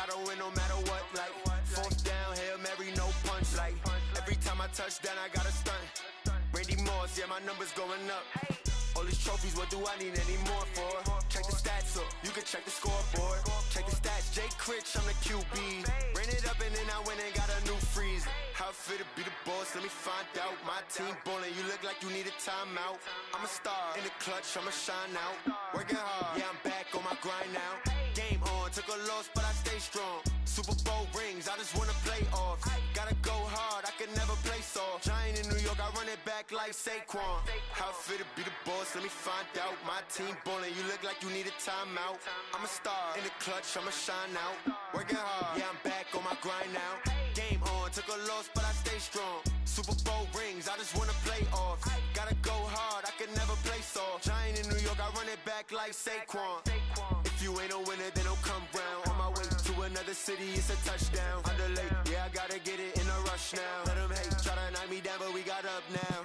gotta win no matter what. Like, fourth down, Hail Mary, no punch. Like, every time I touch down, I gotta stunt. Randy Moss, yeah, my numbers going up. All these trophies, what do I need any more for? Check the stats up, you can check the scoreboard. Check the stats, Jay Critch, I'm the QB. Ran it up and then I went and got a new freeze. How it feel to be the boss, let me find out. My team ballin', you look like you need a timeout. I'm a star, in the clutch, I'ma shine out. Working hard, yeah, I'm back on my grind now. Game on, took a loss, but I stay strong. Super Bowl rings, I just wanna play off. Gotta go hard, I can never play soft. Giant in New York, I run it back like Saquon. How it feel to be the boss, let me find out. My team ballin', you look like you need a timeout. I'm a star, in the clutch, I'ma shine out. Working hard, yeah, I'm back on my grind now. Game on, took a loss, but I stay strong. Super Bowl rings, I just wanna play off. Gotta go hard, I can never play soft. Giant in New York, I run it back like Saquon. If you ain't a winner, then don't come round. On my way to another city, it's a touchdown. Underlay, yeah, I gotta get it in a rush now. Let them hate, try to knock me down, but we got up now.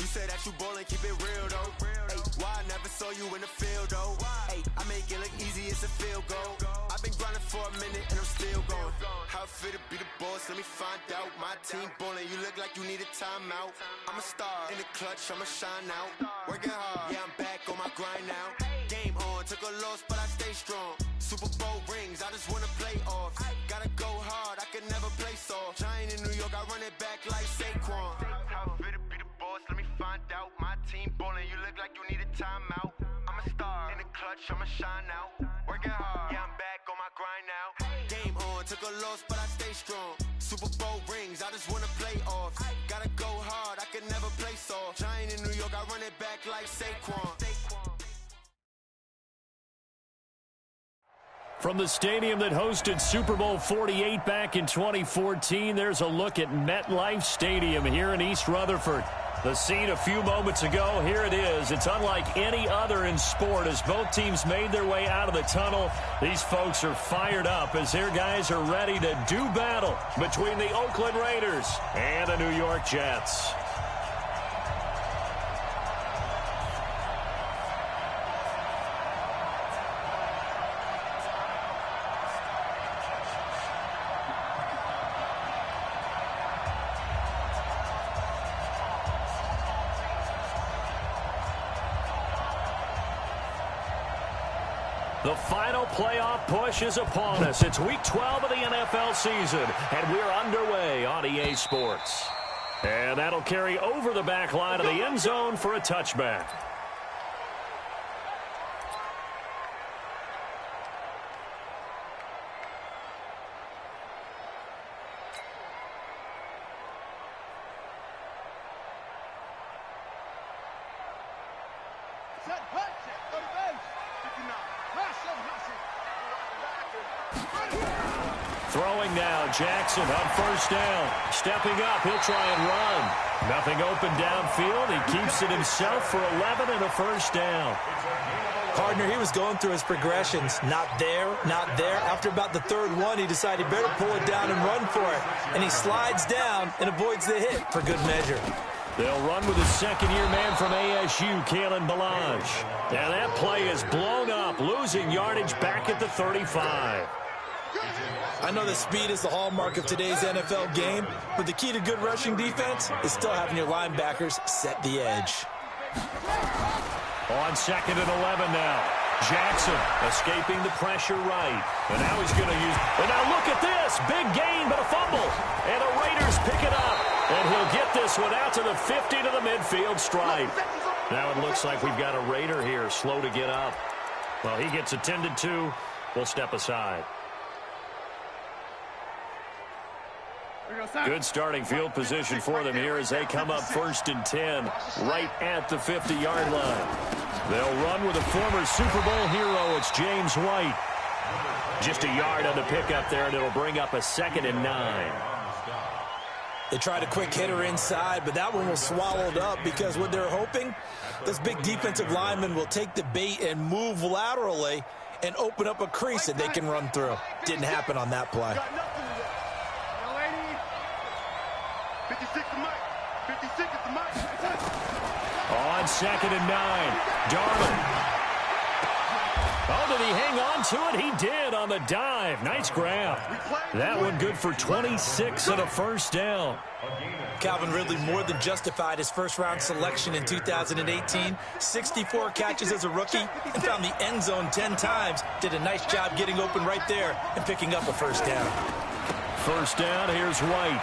You say that you ballin', keep it real though. Hey, why I never saw you in the field though? Hey, I make it look easy, it's a field goal. I've been grinding for a minute and I'm still going. How it feel to be the boss, let me find out. My team ballin', you look like you need a timeout. I'm a star, in the clutch, I'ma shine out. Working hard, yeah, I'm back on my grind now. Game on, took a loss, but I stay strong. Super Bowl rings, I just wanna play off. Gotta go hard, I can never play soft. Giant in New York, I run it back like Saquon. How it feel to be the boss, let me find out. My team ballin', you look like you need a timeout. I'm a star, in the clutch, I'ma shine out. Working hard, yeah, I'm back on my grind now. Game on, took a loss, but I stay strong. Super Bowl rings, I just wanna play off. Gotta go hard, I can never play soft. Giant in New York, I run it back like Saquon. From the stadium that hosted Super Bowl 48 back in 2014, there's a look at MetLife Stadium here in East Rutherford. The scene a few moments ago, here it is. It's unlike any other in sport as both teams made their way out of the tunnel. These folks are fired up as their guys are ready to do battle between the Oakland Raiders and the New York Jets. The final playoff push is upon us. It's Week 12 of the NFL season, and we're underway on EA Sports. And that'll carry over the back line of the end zone for a touchback. Throwing now, Jackson on first down. Stepping up, he'll try and run. Nothing open downfield. He keeps it himself for 11 and a first down. Partner, he was going through his progressions. Not there, not there. After about the third one, he decided he better pull it down and run for it. And he slides down and avoids the hit for good measure. They'll run with a second-year man from ASU, Kalen Ballage. And that play is blown up, losing yardage back at the 35. I know that speed is the hallmark of today's NFL game, but the key to good rushing defense is still having your linebackers set the edge. On 2nd and 11 now. Jackson escaping the pressure right. And now he's going to use... And now look at this. Big gain, but a fumble. And the Raiders pick it up. And he'll get this one out to the 50 to the midfield stripe. Now it looks like we've got a Raider here slow to get up. Well, he gets attended to. We'll step aside. Good starting field position for them here as they come up 1st and 10, right at the 50-yard line. They'll run with a former Super Bowl hero. It's James White. Just a yard on the pickup there, and it'll bring up a 2nd and 9. They tried a quick hitter inside, but that one was swallowed up because what they're hoping, this big defensive lineman will take the bait and move laterally and open up a crease that they can run through. Didn't happen on that play. 56 to Mike. 56 to Mike. On 2nd and 9, Darman. Oh, did he hang on to it? He did on the dive. Nice grab. That one good for 26 and a first down. Calvin Ridley more than justified his first-round selection in 2018. 64 catches as a rookie and found the end zone 10 times. Did a nice job getting open right there and picking up a first down. First down, here's White.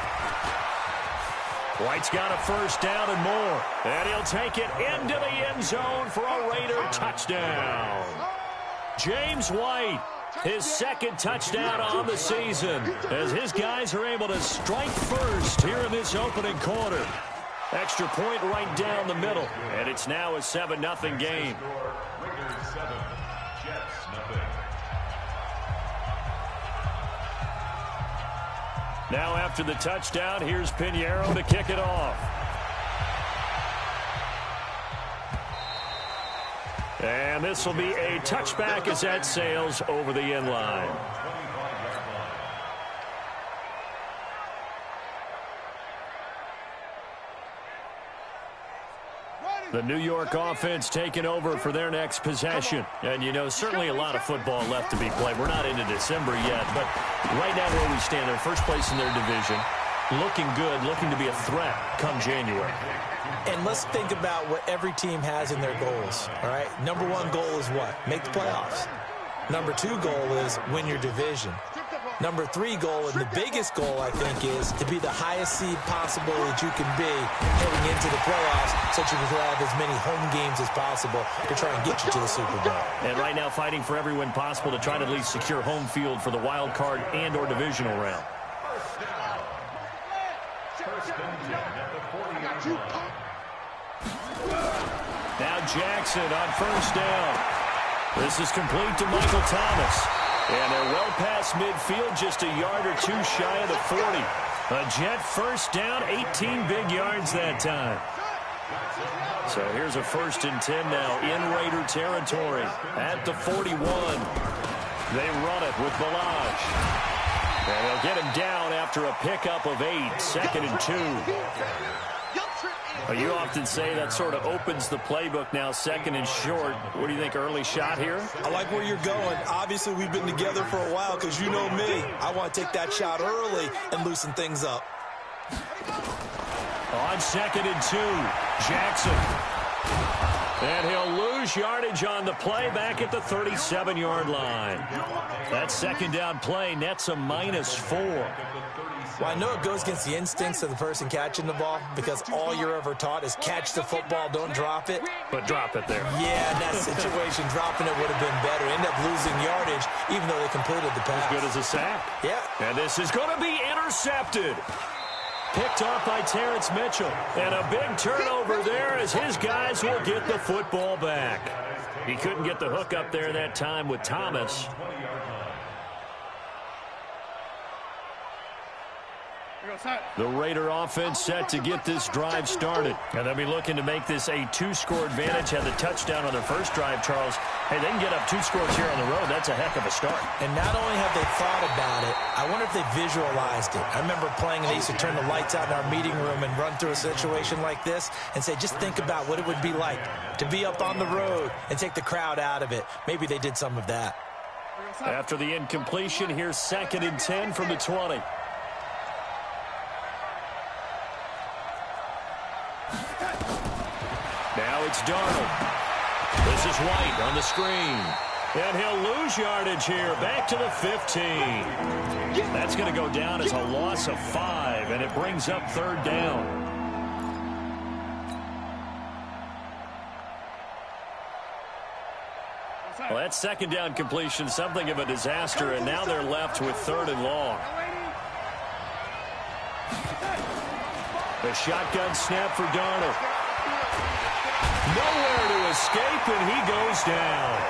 White's got a first down and more. And he'll take it into the end zone for a Raider touchdown. James White, his second touchdown on the season, as his guys are able to strike first here in this opening quarter. Extra point right down the middle, and it's now a 7-0 game. Now after the touchdown, here's Pinheiro to kick it off. And this will be a touchback as that sails over the end line. The New York offense taking over for their next possession. And, you know, certainly a lot of football left to be played. We're not into December yet, but right now where we stand, they're first place in their division. Looking good, looking to be a threat come January. And let's think about what every team has in their goals, all right? Number one goal is what? Make the playoffs. Number two goal is win your division. Number three goal, and the biggest goal, I think, is to be the highest seed possible that you can be heading into the playoffs so that you can have as many home games as possible to try and get you to the Super Bowl. And right now fighting for every win possible to try to at least secure home field for the wild card and or divisional round. Now Jackson on first down. This is complete to Michael Thomas. And they're well past midfield, just a yard or two shy of the 40. A Jet first down, 18 big yards that time. So here's a 1st and 10 now in Raider territory at the 41. They run it with Balaj. And they'll get him down after a pickup of 8, 2nd and 2. Well, you often say that sort of opens the playbook now, 2nd and short. What do you think, early shot here? I like where you're going. Obviously, we've been together for a while because you know me. I want to take that shot early and loosen things up. On 2nd and 2, Jackson. And he'll lose yardage on the play back at the 37-yard line. That 2nd down play nets a -4. Well, I know it goes against the instincts of the person catching the ball because all you're ever taught is catch the football, don't drop it. But drop it there. Yeah, in that situation, dropping it would have been better. End up losing yardage, even though they completed the pass. As good as a sack. Yeah. And this is going to be intercepted. Picked off by Terrence Mitchell. And a big turnover there as his guys will get the football back. He couldn't get the hook up there that time with Thomas. The Raider offense set to get this drive started. And they'll be looking to make this a 2-score advantage. Had the touchdown on their first drive, Charles. Hey, they can get up 2 scores here on the road. That's a heck of a start. And not only have they thought about it, I wonder if they visualized it. I remember playing, and they used to turn the lights out in our meeting room and run through a situation like this and say, just think about what it would be like to be up on the road and take the crowd out of it. Maybe they did some of that. After the incompletion, here's 2nd and 10 from the 20. Now it's Darnold. This is White on the screen. And he'll lose yardage here. Back to the 15. That's going to go down as a loss of 5, and it brings up 3rd down. Well, that 2nd down completion, something of a disaster, and now they're left with 3rd and long. The shotgun snap for Darnold. Nowhere to escape, and he goes down.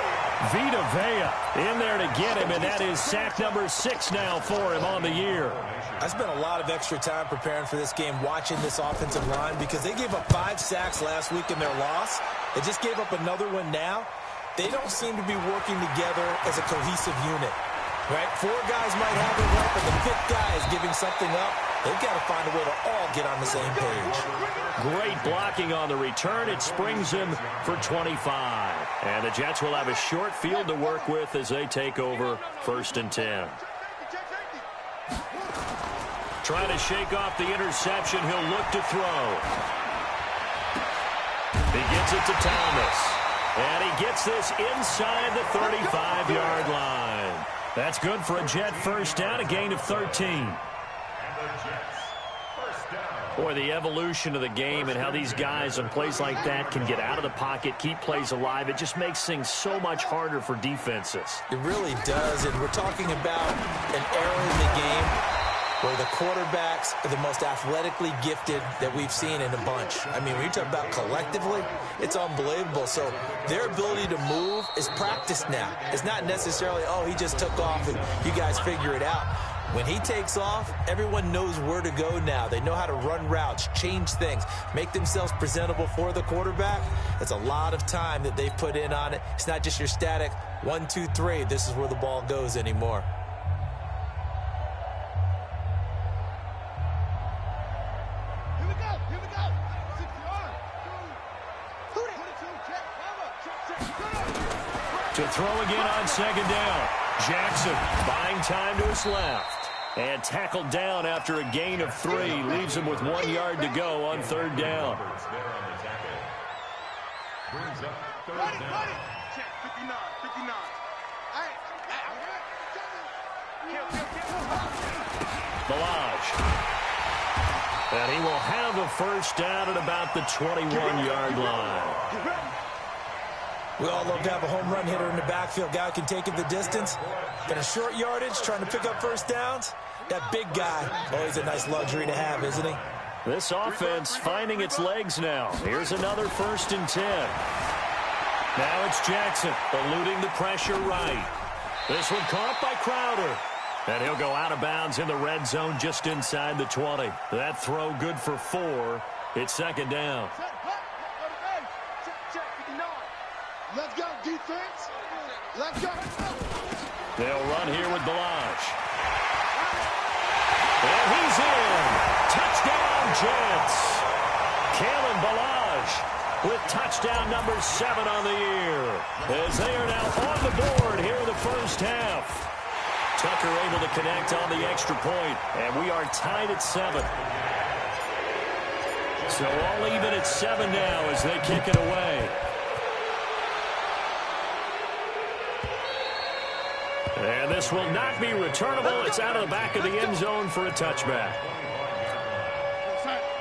Vita Vea in there to get him, and that is sack number 6 now for him on the year. I spent a lot of extra time preparing for this game, watching this offensive line, because they gave up 5 sacks last week in their loss. They just gave up another one now. They don't seem to be working together as a cohesive unit. Right? 4 guys might have it right, but the 5th guy is giving something up. They've got to find a way to all get on the same page. Great blocking on the return. It springs him for 25. And the Jets will have a short field to work with as they take over 1st and 10. Trying to shake off the interception. He'll look to throw. He gets it to Thomas. And he gets this inside the 35-yard line. That's good for a Jet first down, a gain of 13. Boy, the evolution of the game and how these guys on plays like that can get out of the pocket, keep plays alive, it just makes things so much harder for defenses. It really does, and we're talking about an era in the game where the quarterbacks are the most athletically gifted that we've seen in a bunch. I mean, when you talk about collectively, it's unbelievable. So their ability to move is practiced now. It's not necessarily, oh, he just took off and you guys figure it out. When he takes off, everyone knows where to go now. They know how to run routes, change things, make themselves presentable for the quarterback. It's a lot of time that they've put in on it. It's not just your static 1, 2, 3. This is where the ball goes anymore. To throw again on 2nd down. Jackson buying time to his left. And tackled down after a gain of 3. Leaves him with 1 yard to go on 3rd down. Balaj. And he will have a first down at about the 21-yard line. We all love to have a home run hitter in the backfield. Guy can take it the distance. Got a short yardage, trying to pick up first downs. That big guy, always a nice luxury to have, isn't he? This offense finding its legs now. Here's another 1st and 10. Now it's Jackson eluding the pressure right. This one caught by Crowder. And he'll go out of bounds in the red zone just inside the 20. That throw good for 4. It's 2nd down. Let's go, defense. Let's go. They'll run here with Balaj. And he's in. Touchdown, Jets. Kalen Balaj with touchdown number 7 on the year. As they are now on the board here in the first half. Tucker able to connect on the extra point. And we are tied at 7. So all even at 7 now as they kick it away. And this will not be returnable. It's out of the back of the end zone for a touchback.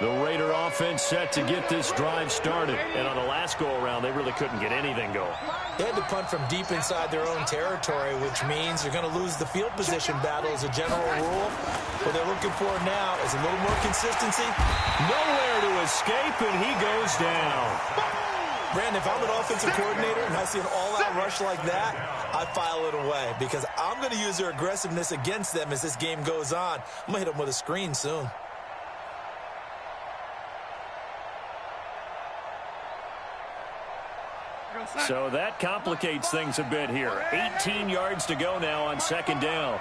The Raider offense set to get this drive started. And on the last go-around, they really couldn't get anything going. They had to punt from deep inside their own territory, which means they're going to lose the field position battle as a general rule. What they're looking for now is a little more consistency. Nowhere to escape, and he goes down. Brandon, if I'm an offensive coordinator and I see an all-out rush like that, I file it away because I'm going to use their aggressiveness against them as this game goes on. I'm going to hit them with a screen soon. So that complicates things a bit here. 18 yards to go now on 2nd down.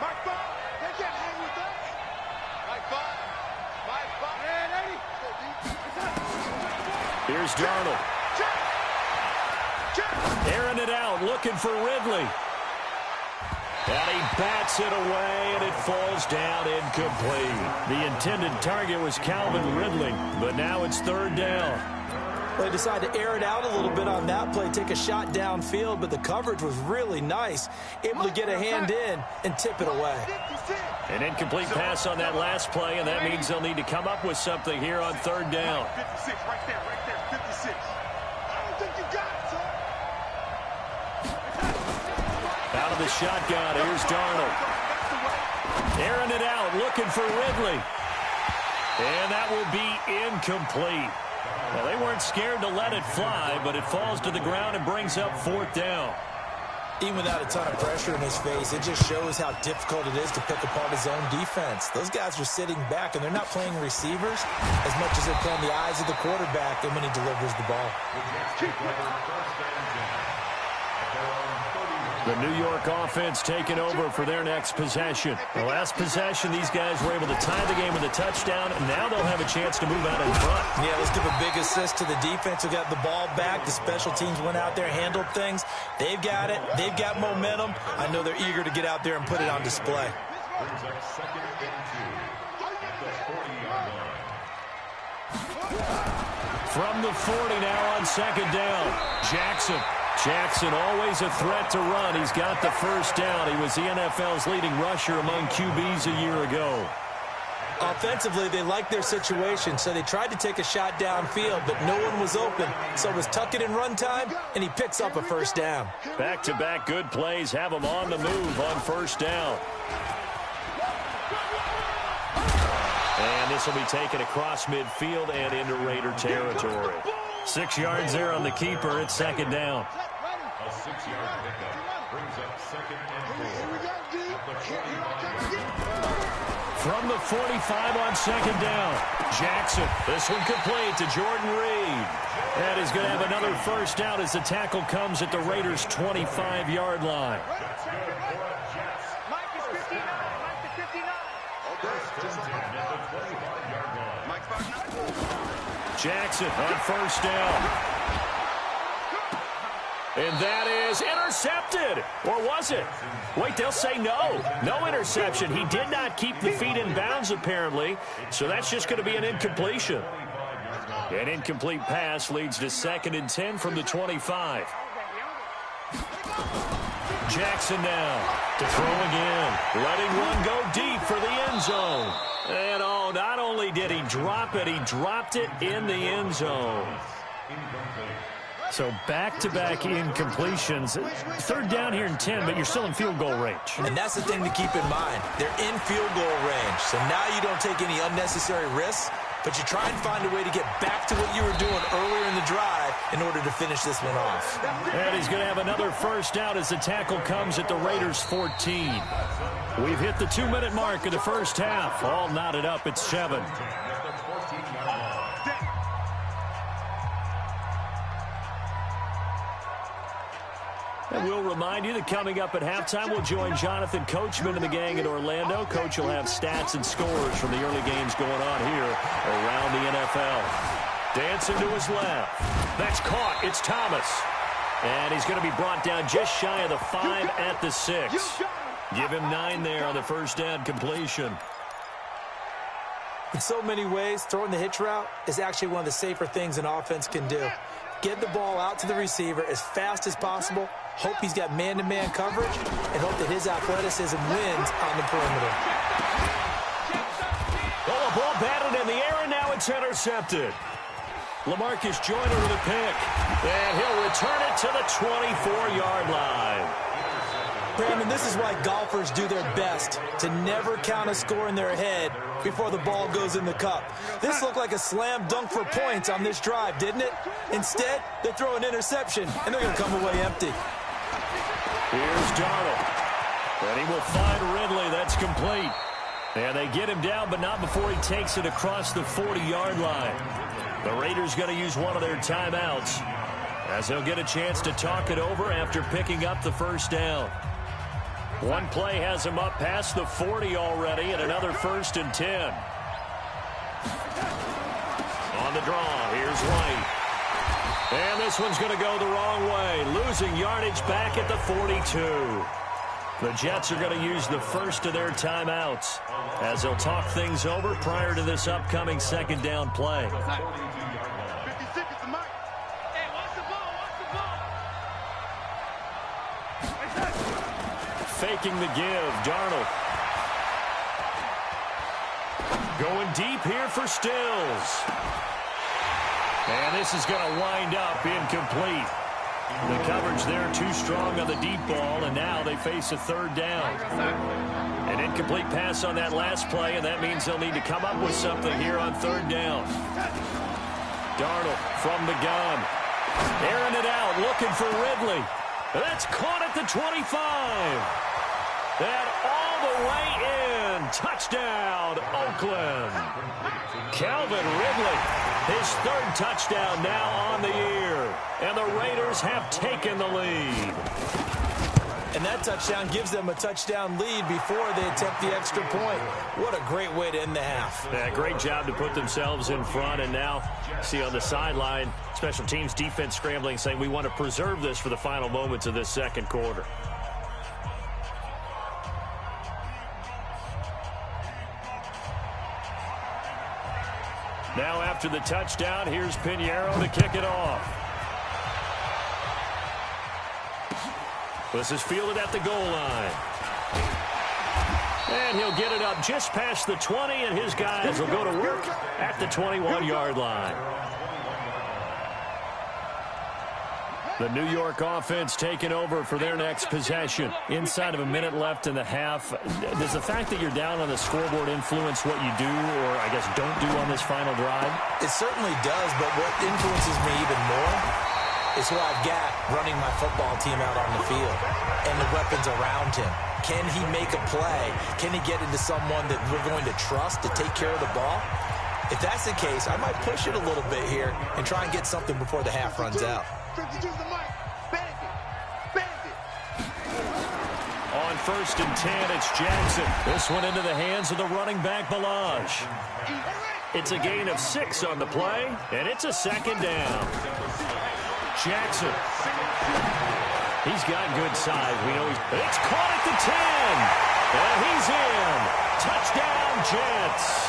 Here's Darnold. Airing it out, looking for Ridley. And he bats it away, and it falls down incomplete. The intended target was Calvin Ridley, but now it's 3rd down. Well, they decided to air it out a little bit on that play, take a shot downfield, but the coverage was really nice. Able to get a hand in and tip it away. An incomplete pass on that last play, and that means they'll need to come up with something here on 3rd down. 56, right there, 56. I don't think you got it, son. Out of the shotgun, here's Darnold. Airing it out, looking for Ridley. And that will be incomplete. Well, they weren't scared to let it fly, but it falls to the ground and brings up 4th down. Even without a ton of pressure in his face, it just shows how difficult it is to pick apart his own defense. Those guys are sitting back, and they're not playing receivers as much as they're playing the eyes of the quarterback and when he delivers the ball. The New York offense taking over for their next possession. The last possession, these guys were able to tie the game with a touchdown, and now they'll have a chance to move out in front. Yeah, let's give a big assist to the defense who got the ball back. The special teams went out there, handled things. They've got it. They've got momentum. I know they're eager to get out there and put it on display. From the 40 now on second down. Jackson always a threat to run. He's got the first down. He was the NFL's leading rusher among QBs a year ago. Offensively, they liked their situation, so they tried to take a shot downfield, but no one was open. So it was tuck it in run time, and he picks up a first down. Back-to-back good plays have him on the move on first down. And this will be taken across midfield and into Raider territory. 6 yards there on the keeper. It's second down. A 6-yard pickup brings up second and 4. From the 45 on second down. Jackson. This one complete to Jordan Reed. And he's going to have another first down as the tackle comes at the Raiders' 25-yard line. Jackson on first down. And that is intercepted. Or was it? Wait, they'll say no. No interception. He did not keep the feet in bounds, apparently. So that's just going to be an incompletion. An incomplete pass leads to 2nd and 10 from the 25. Jackson now to throw again. Letting one go deep for the end zone. And oh, not only did he drop it, he dropped it in the end zone. So back-to-back incompletions. Third down here in 10, but you're still in field goal range. And that's the thing to keep in mind. They're in field goal range. So now you don't take any unnecessary risks, but you try and find a way to get back to what you were doing earlier in the drive in order to finish this one off. And he's going to have another first down as the tackle comes at the Raiders' 14. We've hit the 2-minute mark of the first half. All knotted up at 7. And we'll remind you that coming up at halftime, we'll join Jonathan Coachman and the gang in Orlando. Coach will have stats and scores from the early games going on here around the NFL. Dancing to his left. That's caught. It's Thomas. And he's going to be brought down just shy of the 5 at the 6. Give him 9 there on the first down completion. In so many ways, throwing the hitch route is actually one of the safer things an offense can do. Get the ball out to the receiver as fast as possible, hope he's got man-to-man coverage, and hope that his athleticism wins on the perimeter. Oh, a ball batted in the air, and now it's intercepted. LaMarcus Joyner with a pick, and he'll return it to the 24-yard line. Brandon, this is why golfers do their best to never count a score in their head before the ball goes in the cup. This looked like a slam dunk for points on this drive, didn't it? Instead, they throw an interception, and they're going to come away empty. Here's Darnold. And he will find Ridley. That's complete. And they get him down, but not before he takes it across the 40-yard line. The Raiders going to use one of their timeouts as they'll get a chance to talk it over after picking up the first down. One play has him up past the 40 already, and another 1st and 10. On the draw, here's White. And this one's going to go the wrong way, losing yardage back at the 42. The Jets are going to use the first of their timeouts as they'll talk things over prior to this upcoming second down play. 56 is the mic. Hey, watch the ball, Faking the give, Darnold. Going deep here for Stills. And this is going to wind up incomplete. The coverage there too strong on the deep ball, and now they face a third down. An incomplete pass on that last play, and that means they'll need to come up with something here on third down. Darnold from the gun. Airing it out, looking for Ridley. That's caught at the 25. And all the way in. Touchdown, Oakland. Calvin Ridley, his 3rd touchdown now on the year. And the Raiders have taken the lead. And that touchdown gives them a touchdown lead before they attempt the extra point. What a great way to end the half. Yeah, great job to put themselves in front. And now, see on the sideline, special teams defense scrambling, saying we want to preserve this for the final moments of this second quarter. Now after the touchdown, here's Pinheiro to kick it off. This is fielded at the goal line. And he'll get it up just past the 20, and his guys will go to work at the 21-yard line. The New York offense taking over for their next possession. Inside of a minute left in the half. Does the fact that you're down on the scoreboard influence what you do, or I guess don't do on this final drive? It certainly does, but what influences me even more is who I've got running my football team out on the field and the weapons around him. Can he make a play? Can he get into someone that we're going to trust to take care of the ball? If that's the case, I might push it a little bit here and try and get something before the half runs out. On 1st and 10, it's Jackson. This one into the hands of the running back, Balaj. It's a gain of 6 on the play, and it's a second down. Jackson. He's got good size. We know it's caught at the 10. And he's in. Touchdown, Jets.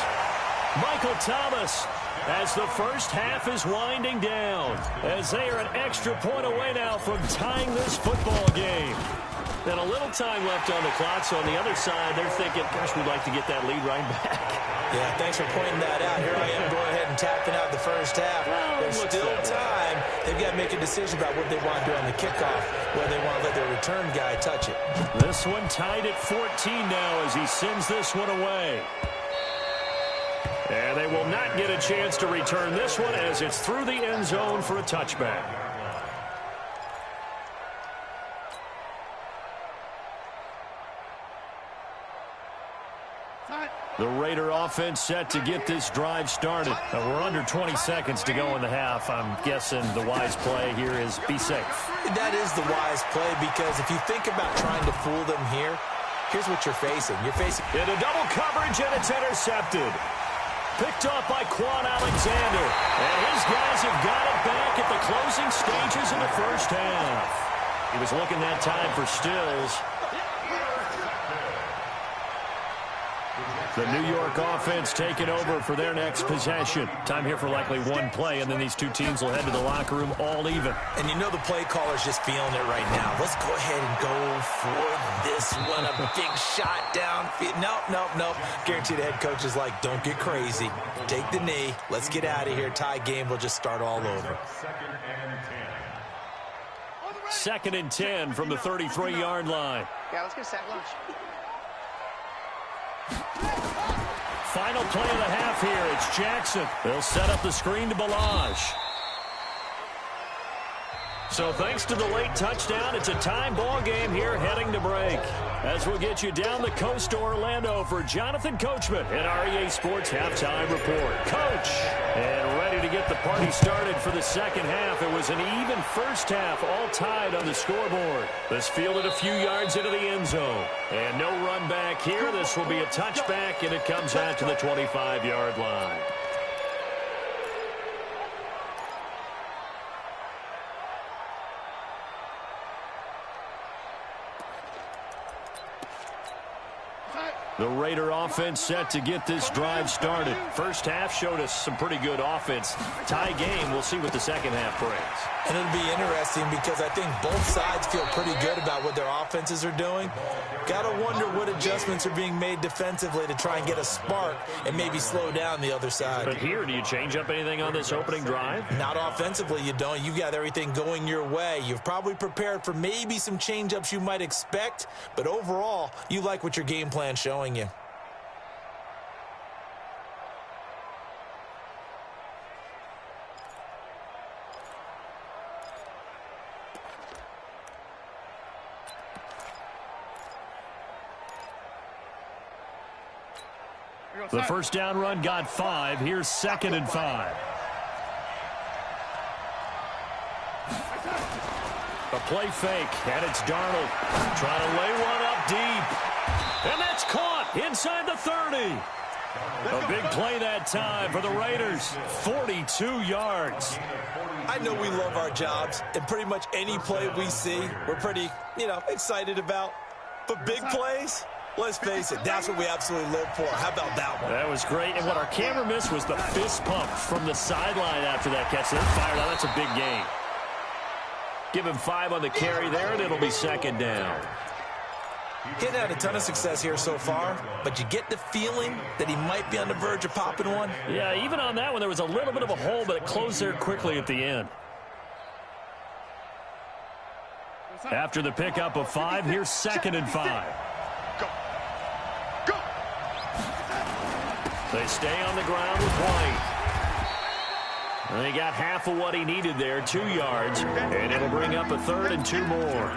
Michael Thomas, as the first half is winding down, as they are an extra point away now from tying this football game. And a little time left on the clock, so on the other side, they're thinking, gosh, we'd like to get that lead right back. Yeah, thanks for pointing that out. Here I am going ahead and tapping out the first half. Well, there's still time. They've got to make a decision about what they want to do on the kickoff, whether they want to let their return guy touch it. This one tied at 14 now as he sends this one away. And they will not get a chance to return this one as it's through the end zone for a touchback. The Raider offense set to get this drive started. We're under 20 seconds to go in the half. I'm guessing the wise play here is be safe. That is the wise play, because if you think about trying to fool them here, here's what you're facing. You're facing into double coverage, and it's intercepted. Picked off by Quan Alexander. And his guys have got it back at the closing stages of the first half. He was looking that time for Stills. The New York offense taking over for their next possession. Time here for likely one play, and then these two teams will head to the locker room all even. And you know the play caller's just feeling it right now. Let's go ahead and go for this one. A big shot down. Nope. Guarantee the head coach is like, don't get crazy. Take the knee. Let's get out of here. Tie game. We'll just start all over. 2nd and 10 from the 33-yard line. Yeah, let's get a sack lunch. Final play of the half here. It's Jackson. They'll set up the screen to Balaj. So thanks to the late touchdown, it's a tie ball game here heading to break. As we'll get you down the coast to Orlando for Jonathan Coachman in our EA Sports Halftime Report. Coach, and ready to get the party started for the second half. It was an even first half, all tied on the scoreboard. This fielded a few yards into the end zone. And no run back here. This will be a touchback, and it comes out to the 25-yard line. The Raider offense set to get this drive started. First half showed us some pretty good offense. Tie game, we'll see what the second half brings. And it'll be interesting because I think both sides feel pretty good about what their offenses are doing. Got to wonder what adjustments are being made defensively to try and get a spark and maybe slow down the other side. But here, do you change up anything on this opening drive? Not offensively, you don't. You got everything going your way. You've probably prepared for maybe some change-ups you might expect, but overall, you like what your game plan's showing you. The first down run got 5. Here's 2nd and 5. A A play fake, and it's Darnold trying to lay one up deep. And that's caught inside the 30. A big play that time for the Raiders. 42 yards. I know we love our jobs, and pretty much any play we see, we're pretty, excited about. But big plays, let's face it, that's what we absolutely live for. How about that one? That was great, and what our camera missed was the fist pump from the sideline after that catch. They're fired out. That's a big gain. Give him 5 on the carry there, and it'll be second down. Getting had a ton of success here so far, but you get the feeling that he might be on the verge of popping one. Yeah, even on that one, there was a little bit of a hole, but it closed there quickly at the end. After the pickup of 5, here's 2nd and 5. Go. They stay on the ground with White. And they got half of what he needed there, 2 yards, and it'll bring up a 3rd and 2 more.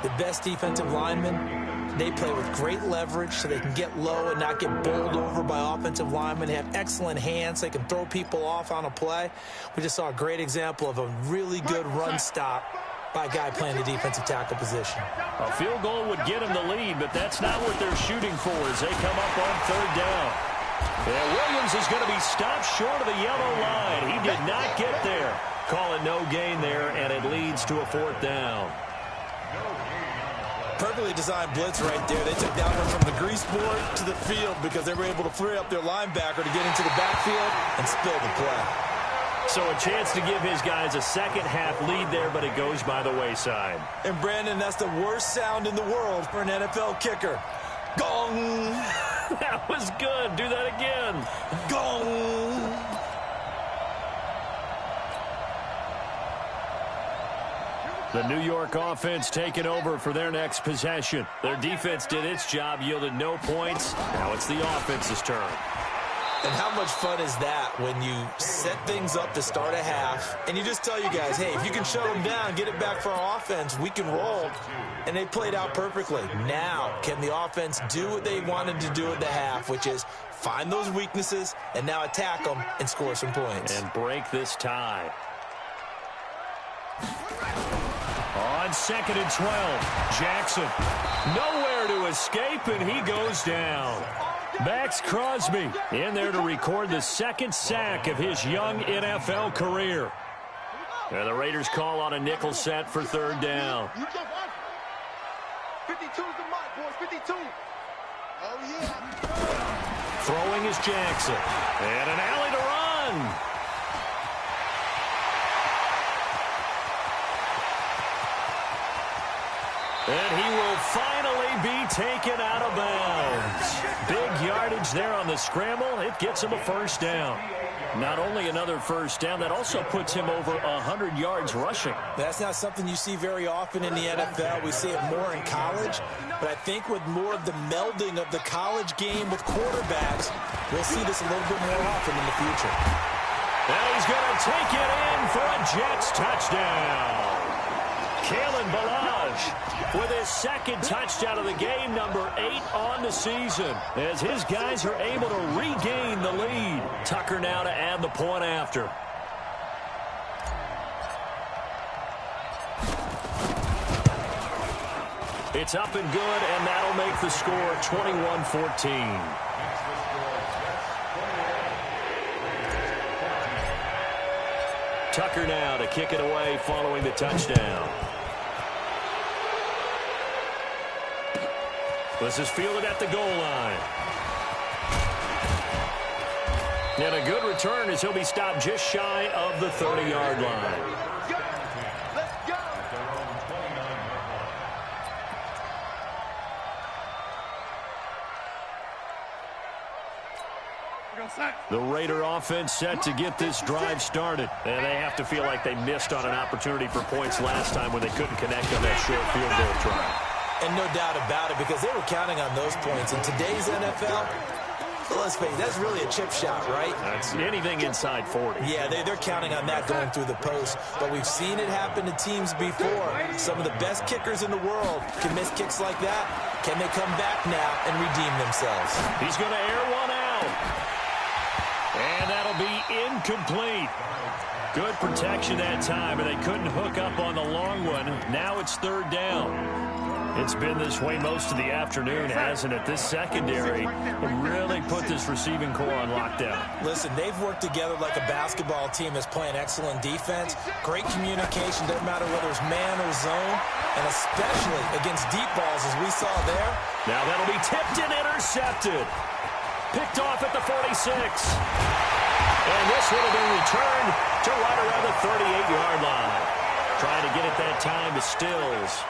The best defensive linemen, they play with great leverage so they can get low and not get bowled over by offensive linemen. They have excellent hands. They can throw people off on a play. We just saw a great example of a really good run stop by a guy playing the defensive tackle position. A field goal would get them the lead, but that's not what they're shooting for as they come up on 3rd down. And Williams is going to be stopped short of the yellow line. He did not get there. Call it no gain there, and it leads to a 4th down. Perfectly designed blitz right there. They took that one from the grease board to the field because they were able to free up their linebacker to get into the backfield and spill the play. So a chance to give his guys a second-half lead there, but it goes by the wayside. And, Brandon, that's the worst sound in the world for an NFL kicker. Gong! That was good. Do that again. Gong! The New York offense taking over for their next possession. Their defense did its job, yielded no points. Now it's the offense's turn. And how much fun is that when you set things up to start a half and you just tell you guys, hey, if you can shut them down, get it back for our offense, we can roll. And they played out perfectly. Now, can the offense do what they wanted to do at the half, which is find those weaknesses and now attack them and score some points. And break this tie. On 2nd and 12, Jackson nowhere to escape, and he goes down. Max Crosby in there to record the 2nd sack of his young NFL career. And the Raiders call on a nickel set for 3rd down. 52's the mark, boys. 52. Oh, yeah. Throwing is Jackson. And an alley to run. And he will finally be taken out of bounds. Big yardage there on the scramble. It gets him a 1st down. Not only another 1st down, that also puts him over 100 yards rushing. That's not something you see very often in the NFL. We see it more in college. But I think with more of the melding of the college game with quarterbacks, we'll see this a little bit more often in the future. And he's going to take it in for a Jets touchdown. Kalen Ballage with his 2nd touchdown of the game, number 8 on the season, as his guys are able to regain the lead. Tucker now to add the point after. It's up and good, and that'll make the score 21-14. Tucker now to kick it away following the touchdown. This is fielded at the goal line. And a good return as he'll be stopped just shy of the 30-yard line. The Raider offense set to get this drive started. And they have to feel like they missed on an opportunity for points last time when they couldn't connect on that short field goal try. And no doubt about it, because they were counting on those points. In today's NFL, let's face it, that's really a chip shot, right? That's anything inside 40. Yeah, they're counting on that going through the post. But we've seen it happen to teams before. Some of the best kickers in the world can miss kicks like that. Can they come back now and redeem themselves? He's going to air one out. And that'll be incomplete. Good protection that time, and they couldn't hook up on the long one. Now it's third down. It's been this way most of the afternoon, hasn't it? This secondary really put this receiving core on lockdown. Listen, they've worked together like a basketball team that's playing excellent defense. Great communication, doesn't matter whether it's man or zone, and especially against deep balls as we saw there. Now that'll be tipped and intercepted. Picked off at the 46. And this one will be returned to right around the 38-yard line. Trying to get it that time to Stills.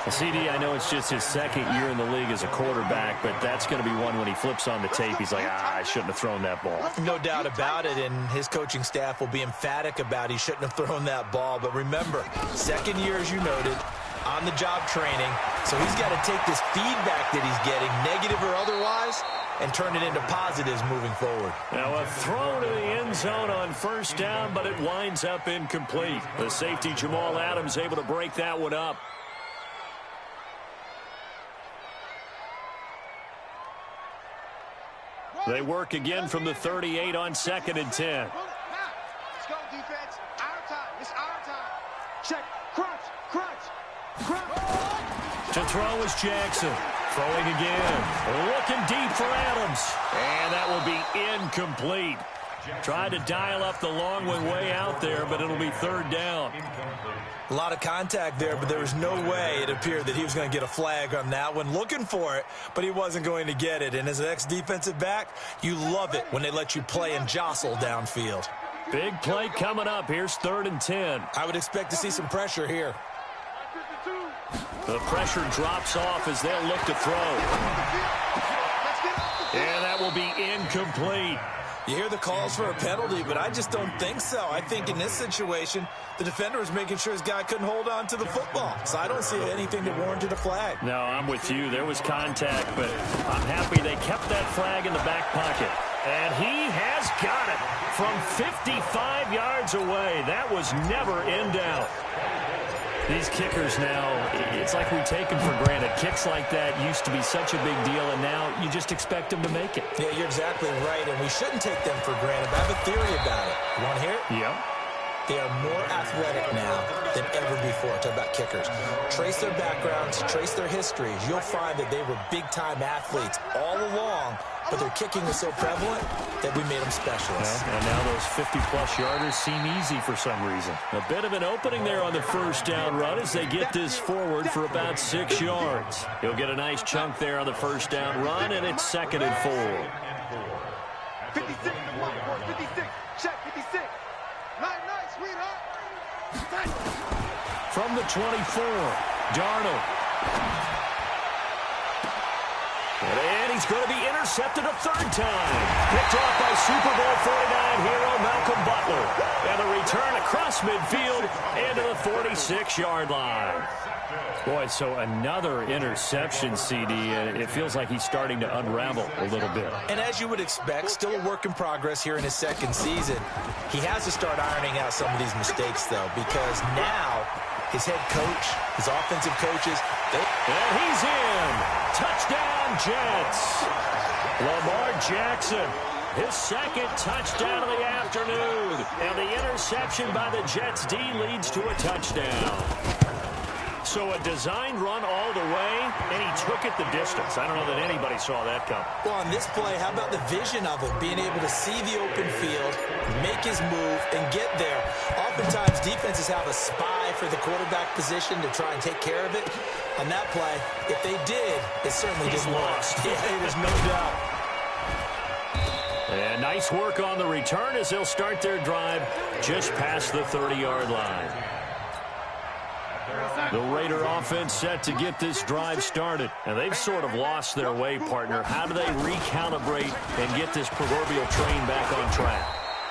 CD, I know it's just his second year in the league as a quarterback, but that's going to be one when he flips on the tape. He's like, I shouldn't have thrown that ball. No doubt about it, and his coaching staff will be emphatic about he shouldn't have thrown that ball. But remember, second year, as you noted, on-the-job training. So he's got to take this feedback that he's getting, negative or otherwise, and turn it into positives moving forward. Now a throw to the end zone on first down, but it winds up incomplete. The safety Jamal Adams able to break that one up. They work again from the 38 on 2nd and 10. Let's go, defense. Our time. It's our time. Check. Crunch. Crunch. Crunch. To throw is Jackson. Throwing again. Looking deep for Adams. And that will be incomplete. Tried to dial up the long one way out there, but it'll be third down. A lot of contact there, but there was no way it appeared that he was going to get a flag on that one. Looking for it, but he wasn't going to get it. And as an ex-defensive back, you love it when they let you play and jostle downfield. Big play coming up. Here's 3rd and 10. I would expect to see some pressure here. The pressure drops off as they'll look to throw. And that will be incomplete. You hear the calls for a penalty, but I just don't think so. I think in this situation, the defender was making sure his guy couldn't hold on to the football. So I don't see anything that warranted a flag. No, I'm with you. There was contact, but I'm happy they kept that flag in the back pocket. And he has got it from 55 yards away. That was never in doubt. These kickers now, it's like we take them for granted. Kicks like that used to be such a big deal, and now you just expect them to make it. Yeah, you're exactly right, and we shouldn't take them for granted. But I have a theory about it. You want to hear it? Yep. They are more athletic now than ever before. Talk about kickers. Trace their backgrounds, trace their histories. You'll find that they were big-time athletes all along, but their kicking was so prevalent that we made them specialists. And now those 50-plus yarders seem easy for some reason. A bit of an opening there on the first down run as they get this forward for about 6 yards. He'll get a nice chunk there on the first down run, and it's 2nd and 4. 56 to Mike, 56. Check, 56. Nice, sweetheart. From the 24, Darnold. And he's going to be intercepted a third time. Picked off by Super Bowl 49 hero Malcolm Butler. And a return across midfield into the 46-yard line. Boy, so another interception, CD, and it feels like he's starting to unravel a little bit. And as you would expect, still a work in progress here in his second season. He has to start ironing out some of these mistakes, though, because now his head coach, his offensive coaches, and he's in. Touchdown, Jets. Lamar Jackson, his second touchdown of the afternoon. And the interception by the Jets D leads to a touchdown. So a designed run all the way, and he took it the distance. I don't know that anybody saw that come. Well, on this play, how about the vision of him, being able to see the open field, make his move, and get there. Oftentimes, defenses have a spy for the quarterback position to try and take care of it. On that play, if they did, it certainly didn't work. Yeah, there's no doubt. And nice work on the return as they'll start their drive just past the 30-yard line. The Raider offense set to get this drive started. And they've sort of lost their way, partner. How do they recalibrate and get this proverbial train back on track?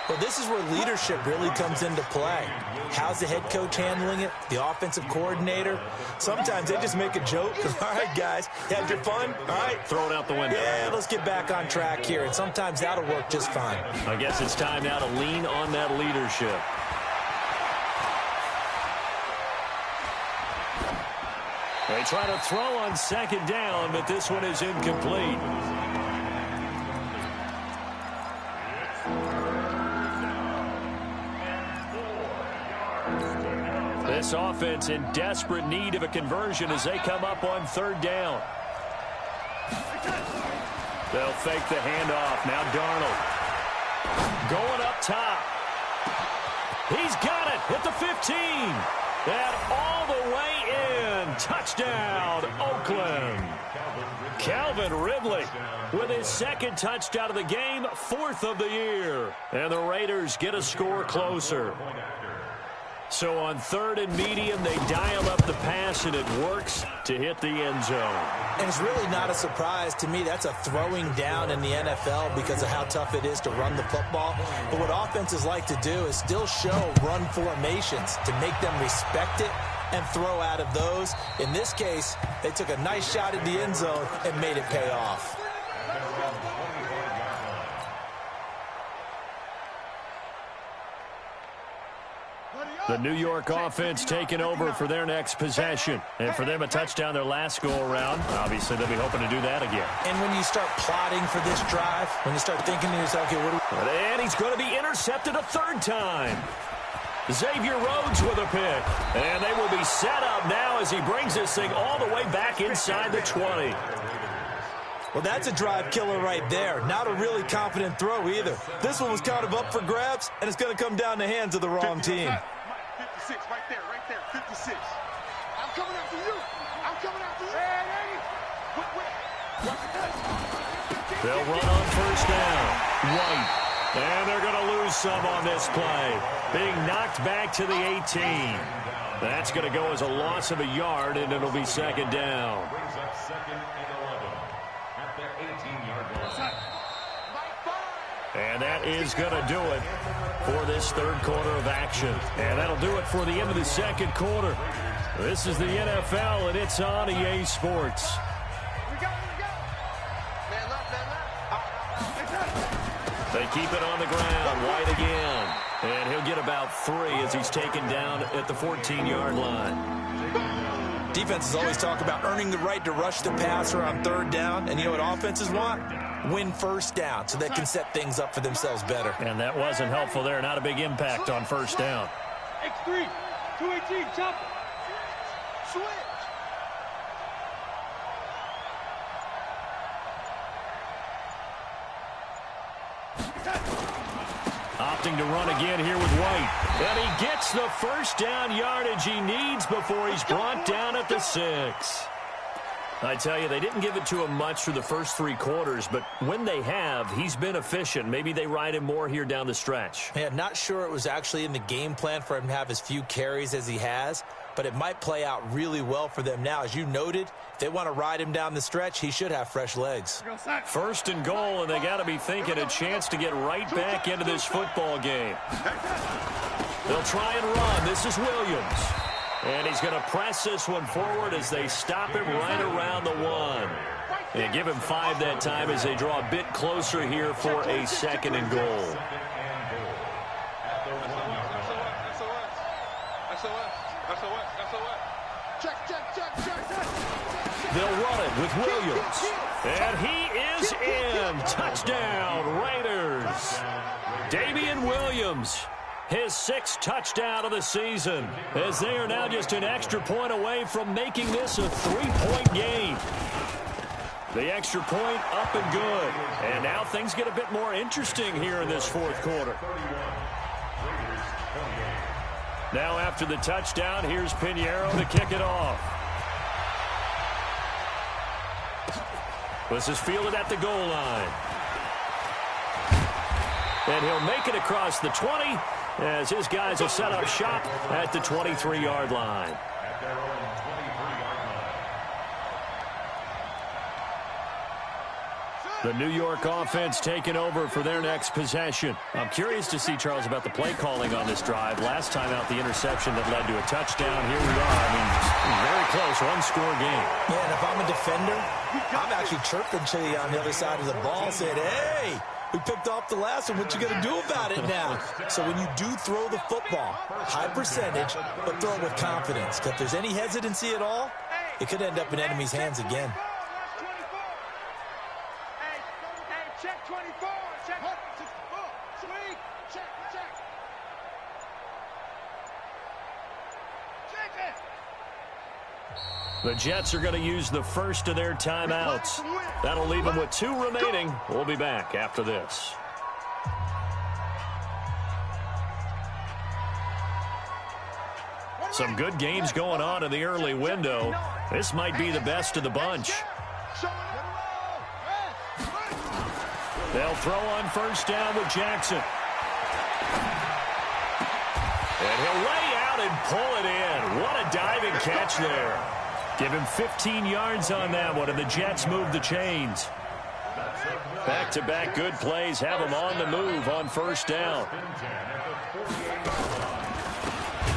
Well, this is where leadership really comes into play. How's the head coach handling it? The offensive coordinator? Sometimes they just make a joke. All right, guys, you had your fun? All right. Throw it out the window. Yeah, let's get back on track here. And sometimes that'll work just fine. I guess it's time now to lean on that leadership. They try to throw on second down, but this one is incomplete. This offense in desperate need of a conversion as they come up on third down. They'll fake the handoff. Now Darnold going up top. He's got it at the 15. And all the way in. Touchdown, Oakland. Calvin Ridley with his second touchdown of the game, 4th of the year. And the Raiders get a score closer. So on 3rd and medium, they dial up the pass, and it works to hit the end zone. And it's really not a surprise to me. That's a throwing down in the NFL because of how tough it is to run the football. But what offenses like to do is still show run formations to make them respect it and throw out of those. In this case, they took a nice shot at the end zone and made it pay off. The New York offense taking over for their next possession. And for them, a touchdown their last go-around. Obviously, they'll be hoping to do that again. And when you start plotting for this drive, when you start thinking to yourself, okay, what do we... And he's going to be intercepted a 3rd time. Xavier Rhodes with a pick. And they will be set up now as he brings this thing all the way back inside the 20. Well, that's a drive killer right there. Not a really confident throw either. This one was kind of up for grabs, and it's going to come down the hands of the wrong team. 56, right there, 56. I'm coming after you. I'm coming after you. They'll run on 1st down. White. And they're going to lose some on this play. Being knocked back to the 18. That's going to go as a loss of a yard, and it'll be 2nd down. Brings up 2nd and 11 at their 18-yard line. And that is going to do it for this 3rd quarter of action. And that'll do it for the end of the 2nd quarter. This is the NFL, and it's on EA Sports. They keep it on the ground. White again. And he'll get about 3 as he's taken down at the 14-yard line. Defenses always talk about earning the right to rush the passer on 3rd down. And you know what offenses want? Win 1st down so they can set things up for themselves better. And that wasn't helpful there. Not a big impact on 1st down. X3, 218, chopper. Switch. Opting to run again here with White. And he gets the 1st down yardage he needs before he's brought down at the 6. I tell you, they didn't give it to him much through the first 3 quarters, but when they have, he's been efficient. Maybe they ride him more here down the stretch. Yeah, not sure it was actually in the game plan for him to have as few carries as he has, but it might play out really well for them now. As you noted, if they want to ride him down the stretch, he should have fresh legs. 1st and goal, and they got to be thinking a chance to get right back into this football game. They'll try and run. This is Williams. And he's going to press this one forward as they stop him right around the 1. And give him 5 that time as they draw a bit closer here for a 2nd and goal. They'll run it with Williams. And he is in. Touchdown, Raiders. Damian Williams. His 6th touchdown of the season, as they are now just an extra point away from making this a 3-point game. The extra point up and good. And now things get a bit more interesting here in this 4th quarter. Now after the touchdown, here's Pinheiro to kick it off. This is fielded at the goal line. And he'll make it across the 20. As his guys have set up shop at the 23-yard line. At their own 23-yard line. The New York offense taking over for their next possession. I'm curious to see, Charles, about the play calling on this drive. Last time out, the interception that led to a touchdown. Here we are. I mean, very close, 1-score game. Yeah, and if I'm a defender, I'm actually chirping to you on the other side of the ball, saying, hey, we picked off the last one. What you going to do about it now? So when you do throw the football, high percentage, but throw it with confidence. Because if there's any hesitancy at all, it could end up in enemy's hands again. Hey, check 24. Check. Sweet. Check. The Jets are going to use the first of their timeouts. That'll leave them with 2 remaining. We'll be back after this. Some good games going on in the early window. This might be the best of the bunch. They'll throw on first down with Jackson. And he'll lay out and pull it in. What a diving catch there. Give him 15 yards on that one, and the Jets move the chains. Back-to-back good plays have them on the move on first down.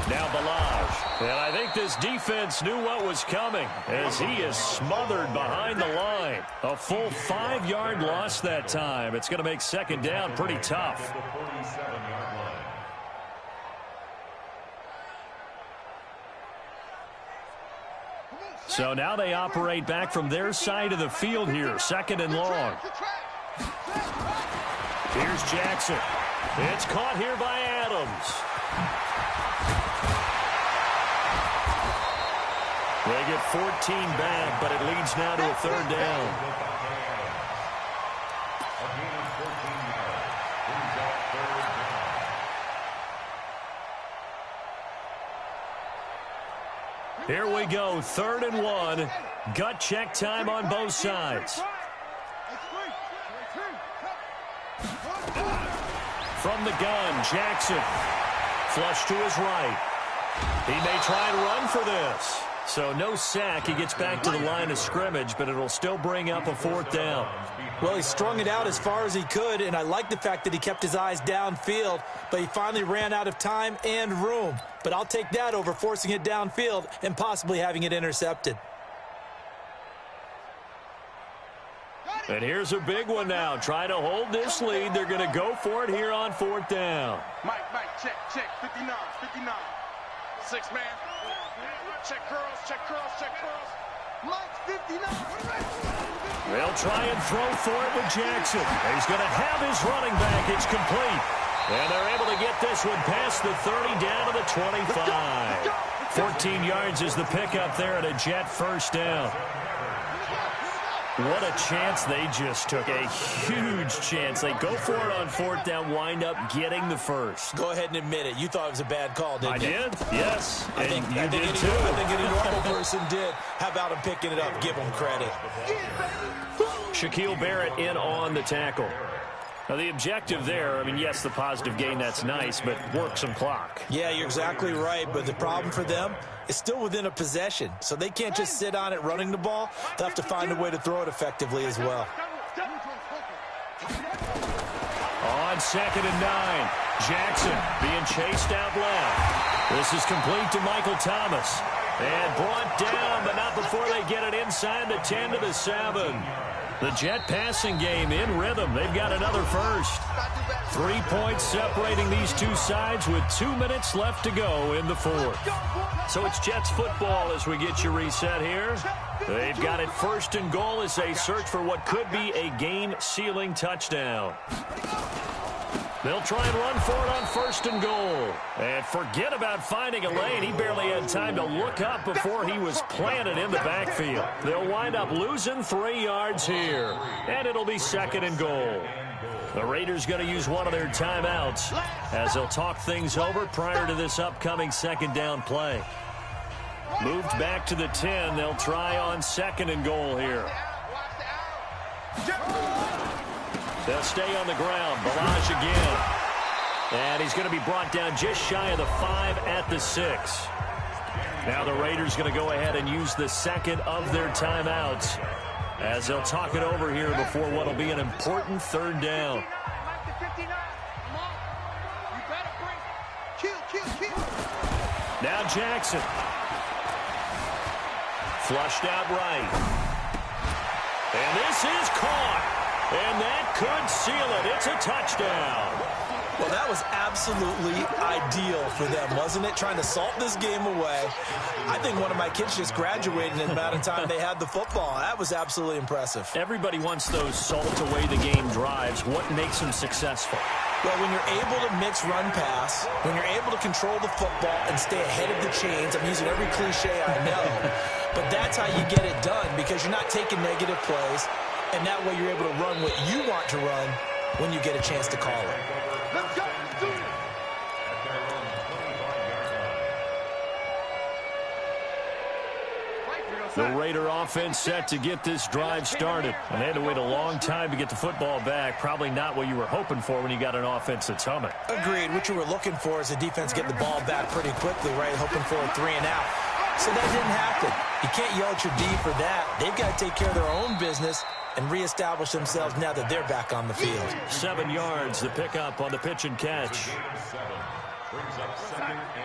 Now Balaj. And I think this defense knew what was coming as he is smothered behind the line. A full 5-yard loss that time. It's going to make second down pretty tough. So now they operate back from their side of the field here. Second and long. Here's Jackson. It's caught here by Adams. They get 14 back, but it leads now to a third down. Here we go, 3rd and 1. Gut check time on both sides. From the gun, Jackson. Flush to his right. He may try and run for this. So no sack. He gets back to the line of scrimmage, but it'll still bring up a 4th down. Well, he strung it out as far as he could, and I like the fact that he kept his eyes downfield, but he finally ran out of time and room. But I'll take that over forcing it downfield and possibly having it intercepted. And here's a big one now. Try to hold this lead. They're going to go for it here on 4th down. Mike, check, 59. 6 man. Check curls. Mike, 59. They'll try and throw for it with Jackson. He's going to have his running back. It's complete. And they're able to get this one past the 30 down to the 25. 14 yards is the pickup there at a Jet first down. What a chance they just took. A huge chance. They go for it on 4th down, wind up getting the first. Go ahead and admit it. You thought it was a bad call, didn't you? I did, yes. I think you did too. I think any normal person did. How about him picking it up? Give him credit. Shaquille Barrett in on the tackle. Now, the objective there, I mean, yes, the positive gain, that's nice, but work some clock. Yeah, you're exactly right, but the problem for them is still within a possession, so they can't just sit on it running the ball. They'll have to find a way to throw it effectively as well. On 2nd and 9, Jackson being chased out left. This is complete to Michael Thomas. And brought down, but not before they get it inside the 10 to the 7. The Jet passing game in rhythm. They've got another first. 3 points separating these two sides with 2 minutes left to go in the 4th. So it's Jets football as we get you reset here. They've got it 1st and goal as they search for what could be a game-sealing touchdown. They'll try and run for it on 1st and goal. And forget about finding a lane. He barely had time to look up before he was planted in the backfield. They'll wind up losing 3 yards here. And it'll be 2nd and goal. The Raiders going to use one of their timeouts as they'll talk things over prior to this upcoming 2nd down play. Moved back to the 10. They'll try on 2nd and goal here. They'll stay on the ground. Balaj again. And he's going to be brought down just shy of the 5 at the 6. Now the Raiders going to go ahead and use the 2nd of their timeouts as they'll talk it over here before what will be an important 3rd down. Now Jackson. Flushed out right. And this is caught. And that could seal it. It's a touchdown. Well, that was absolutely ideal for them, wasn't it? Trying to salt this game away. I think one of my kids just graduated in the amount of time they had the football. That was absolutely impressive. Everybody wants those salt away the game drives. What makes them successful? Well, when you're able to mix run-pass, when you're able to control the football and stay ahead of the chains, I'm using every cliche I know, but that's how you get it done because you're not taking negative plays, and that way you're able to run what you want to run when you get a chance to call it. Let's go. The Raider offense set to get this drive started. And they had to wait a long time to get the football back. Probably not what you were hoping for when you got an offense that's humming. Agreed. What you were looking for is a defense getting the ball back pretty quickly, right? Hoping for a 3 and out. So that didn't happen. You can't yell at your D for that. They've got to take care of their own business and reestablish themselves now that they're back on the field. 7 yards, the pickup on the pitch and catch.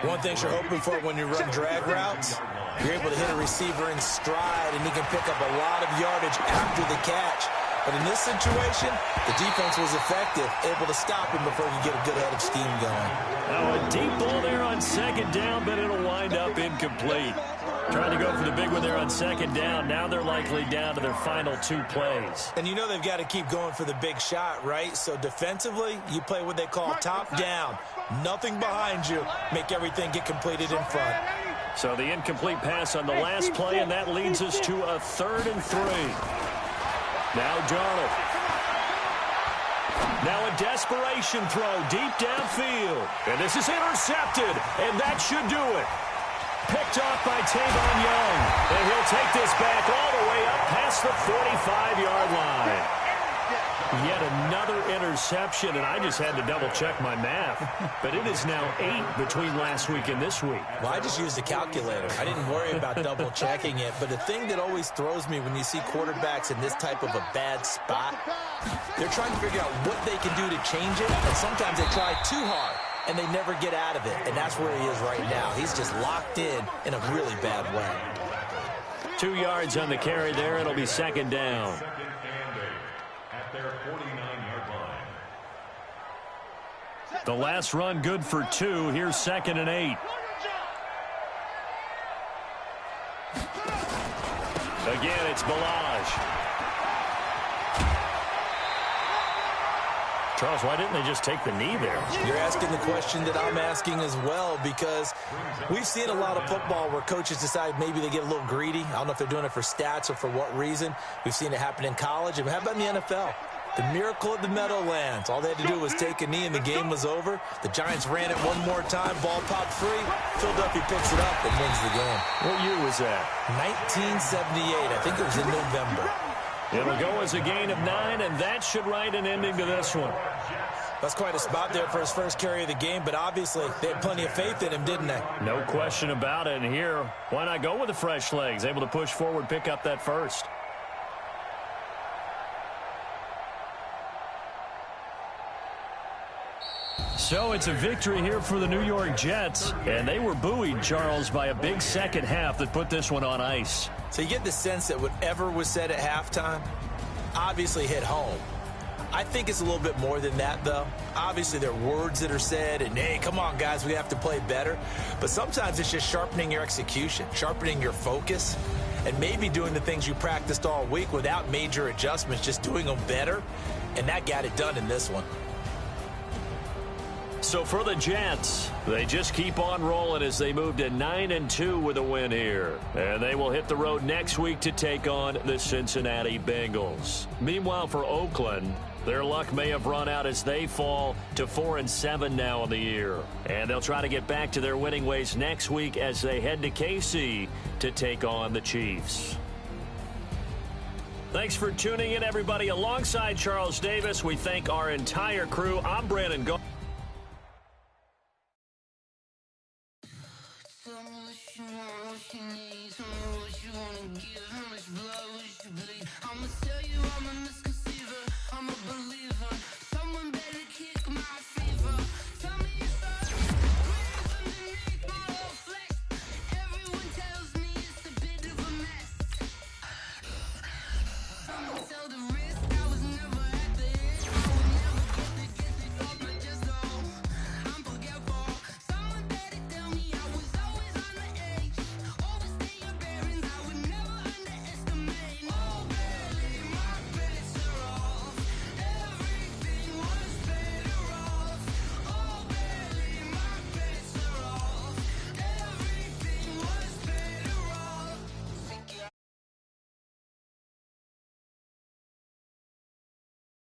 One thing you're hoping for when you run drag routes, you're able to hit a receiver in stride, and he can pick up a lot of yardage after the catch. But in this situation, the defense was effective, able to stop him before he could get a good head of steam going. Now a deep ball there on second down, but it'll wind up incomplete. Trying to go for the big one there on second down. Now they're likely down to their final 2 plays. And you know they've got to keep going for the big shot, right? So defensively, you play what they call top down. Nothing behind you. Make everything get completed in front. So the incomplete pass on the last play, and that leads us to a 3rd and 3. Now Darnold. Now a desperation throw deep downfield. And this is intercepted, and that should do it. Picked off by Tavon Young. And he'll take this back all the way up past the 45-yard line. Yet another interception, and I just had to double-check my math. But it is now 8 between last week and this week. Well, I just used a calculator. I didn't worry about double-checking it. But the thing that always throws me when you see quarterbacks in this type of a bad spot, they're trying to figure out what they can do to change it, and sometimes they try too hard, and they never get out of it. And that's where he is right now. He's just locked in a really bad way. 2 yards on the carry there. It'll be 2nd down. The last run good for 2. Here's 2nd and 8. Again, it's Balaj. Charles, why didn't they just take the knee there? You're asking the question that I'm asking as well, because we've seen a lot of football where coaches decide maybe they get a little greedy. I don't know if they're doing it for stats or for what reason. We've seen it happen in college. And how about in the NFL? The miracle of the Meadowlands. All they had to do was take a knee and the game was over. The Giants ran it one more time. Ball popped free. Philadelphia picks it up and wins the game. What year was that? 1978. I think it was in November. It'll go as a gain of 9, and that should write an ending to this one. That's quite a spot there for his first carry of the game, but obviously they had plenty of faith in him, didn't they? No question about it. And here, why not go with the fresh legs? Able to push forward, pick up that first. So it's a victory here for the New York Jets, and they were buoyed, Charles, by a big second half that put this one on ice. So you get the sense that whatever was said at halftime obviously hit home. I think it's a little bit more than that, though. Obviously, there are words that are said, and, hey, come on, guys, we have to play better. But sometimes it's just sharpening your execution, sharpening your focus, and maybe doing the things you practiced all week without major adjustments, just doing them better, and that got it done in this one. So for the Jets, they just keep on rolling as they move to 9-2 with a win here. And they will hit the road next week to take on the Cincinnati Bengals. Meanwhile, for Oakland, their luck may have run out as they fall to 4-7 now in the year. And they'll try to get back to their winning ways next week as they head to KC to take on the Chiefs. Thanks for tuning in, everybody. Alongside Charles Davis, we thank our entire crew. I'm Brandon Gault.